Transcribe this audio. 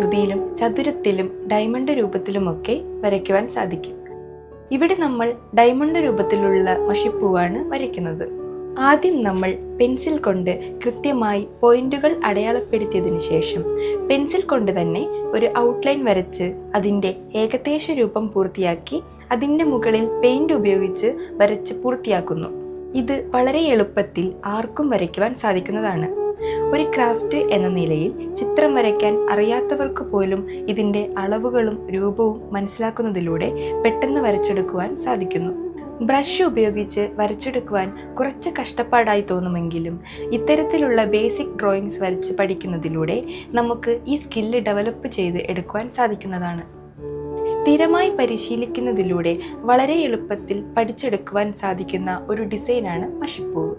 വൃത്താകൃതിയിലും ചതുരത്തിലും diamond രൂപത്തിലുമൊക്കെ വരയ്ക്കുവാൻ സാധിക്കും. ഇവിടെ നമ്മൾ ഡയമണ്ട് രൂപത്തിലുള്ള മഷിപ്പൂവാണ് വരയ്ക്കുന്നത്. ആദ്യം നമ്മൾ പെൻസിൽ കൊണ്ട് കൃത്യമായി പോയിന്റുകൾ അടയാളപ്പെടുത്തിയതിനു ശേഷം പെൻസിൽ കൊണ്ട് തന്നെ ഒരു ഔട്ട്ലൈൻ വരച്ച് അതിൻ്റെ ഏകദേശ രൂപം പൂർത്തിയാക്കി അതിൻ്റെ മുകളിൽ പെയിന്റ് ഉപയോഗിച്ച് വരച്ച് പൂർത്തിയാക്കുന്നു. ഇത് വളരെ എളുപ്പത്തിൽ ആർക്കും വരയ്ക്കുവാൻ സാധിക്കുന്നതാണ്. ഒരു ക്രാഫ്റ്റ് എന്ന നിലയിൽ ചിത്രം വരയ്ക്കാൻ അറിയാത്തവർക്ക് പോലും ഇതിൻ്റെ അളവുകളും രൂപവും മനസ്സിലാക്കുന്നതിലൂടെ പെട്ടെന്ന് വരച്ചെടുക്കുവാൻ സാധിക്കുന്നു. ബ്രഷ് ഉപയോഗിച്ച് വരച്ചെടുക്കുവാൻ കുറച്ച് കഷ്ടപ്പാടായി തോന്നുമെങ്കിലും ഇത്തരത്തിലുള്ള ബേസിക് ഡ്രോയിങ്സ് വരച്ച് പഠിക്കുന്നതിലൂടെ നമുക്ക് ഈ സ്കില്ല് ഡെവലപ്പ് ചെയ്ത് എടുക്കുവാൻ സാധിക്കുന്നതാണ്. സ്ഥിരമായി പരിശീലിക്കുന്നതിലൂടെ വളരെ എളുപ്പത്തിൽ പഠിച്ചെടുക്കുവാൻ സാധിക്കുന്ന ഒരു ഡിസൈനാണ് മഷിപ്പൂവ്.